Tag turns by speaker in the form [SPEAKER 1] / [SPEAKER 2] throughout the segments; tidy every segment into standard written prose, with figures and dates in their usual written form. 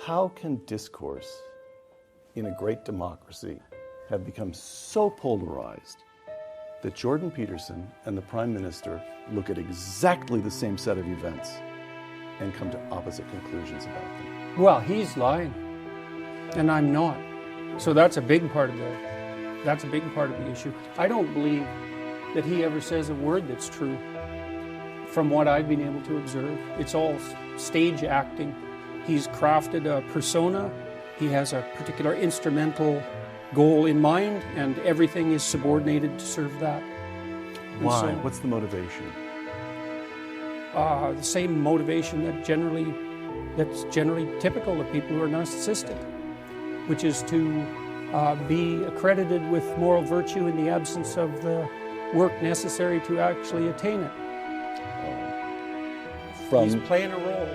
[SPEAKER 1] How can discourse in a great democracy have become so polarized that Jordan Peterson and the Prime Minister look at exactly the same set of events and come to opposite conclusions about them?
[SPEAKER 2] Well, he's lying, and I'm not. So that's a big part of the issue. I don't believe that he ever says a word that's true. From what I've been able to observe, it's all stage acting. He's crafted a persona. He has a particular instrumental goal in mind, and everything is subordinated to serve that.
[SPEAKER 1] Why?
[SPEAKER 2] So,
[SPEAKER 1] what's the motivation?
[SPEAKER 2] The same motivation that's generally typical of people who are narcissistic, which is to be accredited with moral virtue in the absence of the work necessary to actually attain it. He's playing a role.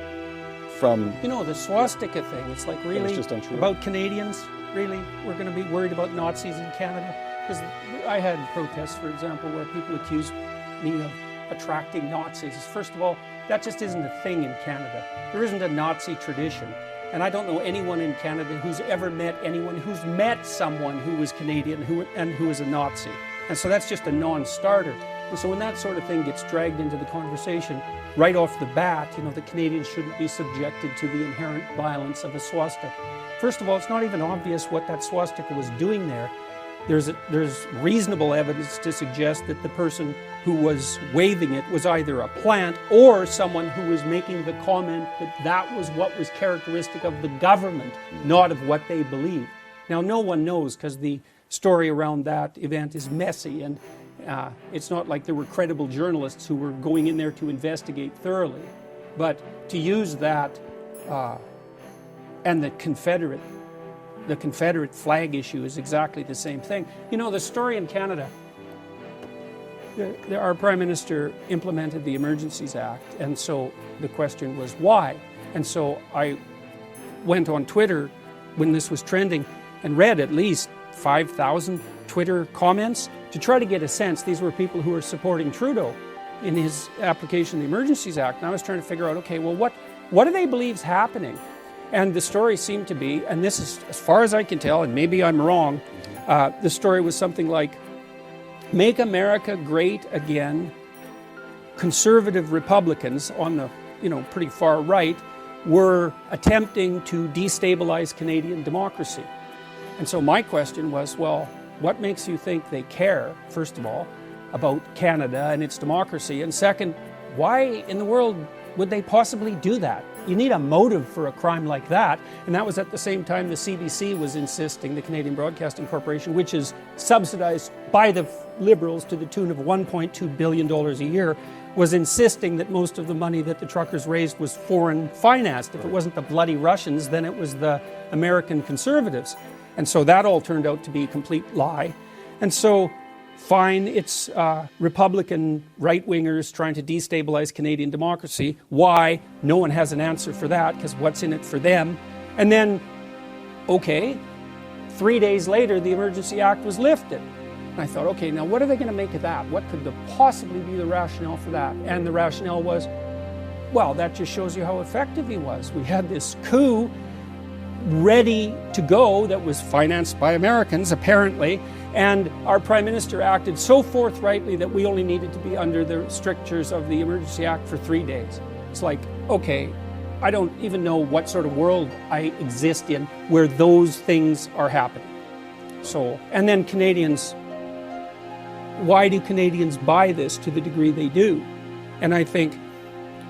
[SPEAKER 2] You know, the swastika thing, it's like really
[SPEAKER 1] just untrue.
[SPEAKER 2] About Canadians, really, we're going to be worried about Nazis in Canada? Because I had protests, for example, where people accused me of attracting Nazis. First of all, that just isn't a thing in Canada. There isn't a Nazi tradition. And I don't know anyone in Canada who's ever met anyone who's met someone who was Canadian and who is a Nazi. And so that's just a non-starter. And so when that sort of thing gets dragged into the conversation, right off the bat, you know, the Canadians shouldn't be subjected to the inherent violence of a swastika. First of all, it's not even obvious what that swastika was doing there. There's reasonable evidence to suggest that the person who was waving it was either a plant or someone who was making the comment that that was what was characteristic of the government, not of what they believed. Now, no one knows, because the story around that event is messy, and it's not like there were credible journalists who were going in there to investigate thoroughly. But to use that and the Confederate flag issue is exactly the same thing. You know, the story in Canada, our Prime Minister implemented the Emergencies Act, and so the question was why? And so I went on Twitter when this was trending and read at least 5,000 Twitter comments to try to get a sense. These were people who were supporting Trudeau in his application of the Emergencies Act. And I was trying to figure out, okay, well, what do they believe is happening? And the story seemed to be, and this is as far as I can tell, and maybe I'm wrong, the story was something like, "Make America Great Again." Conservative Republicans on the, pretty far right were attempting to destabilize Canadian democracy. And so my question was, well, what makes you think they care, first of all, about Canada and its democracy? And second, why in the world would they possibly do that? You need a motive for a crime like that. And that was at the same time the CBC was insisting, the Canadian Broadcasting Corporation, which is subsidized by the Liberals to the tune of $1.2 billion a year, was insisting that most of the money that the truckers raised was foreign financed. If it wasn't the bloody Russians, then it was the American conservatives. And so that all turned out to be a complete lie. And so, fine, it's Republican right-wingers trying to destabilize Canadian democracy. Why? No one has an answer for that, because what's in it for them? And then, okay, 3 days later, the Emergency Act was lifted. And I thought, okay, now what are they going to make of that? What could possibly be the rationale for that? And the rationale was, well, that just shows you how effective he was. We had this coup ready to go that was financed by Americans, apparently, and our Prime Minister acted so forthrightly that we only needed to be under the strictures of the Emergency Act for 3 days. It's like, okay, I don't even know what sort of world I exist in where those things are happening. So, and then Canadians, why do Canadians buy this to the degree they do? And I think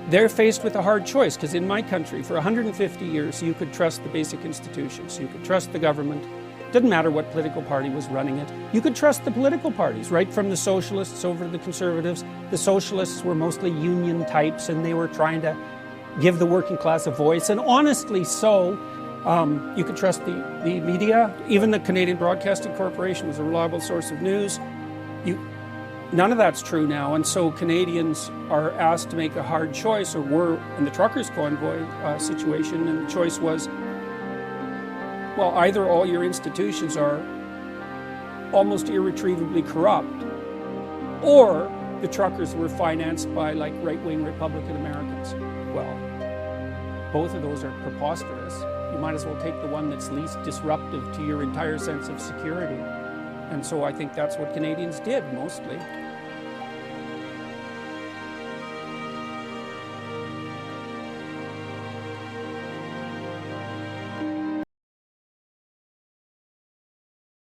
[SPEAKER 2] they're faced with a hard choice, because in my country, for 150 years, you could trust the basic institutions. You could trust the government. It didn't matter what political party was running it. You could trust the political parties, right from the socialists over to the conservatives. The socialists were mostly union types, and they were trying to give the working class a voice, and honestly so. You could trust the media. Even the Canadian Broadcasting Corporation was a reliable source of news. None of that's true now, and so Canadians are asked to make a hard choice, or were in the truckers' convoy situation, and the choice was, well, either all your institutions are almost irretrievably corrupt, or the truckers were financed by right-wing Republican Americans. Well, both of those are preposterous. you might as well take the one that's least disruptive to your entire sense of security. And so I think that's what Canadians did mostly.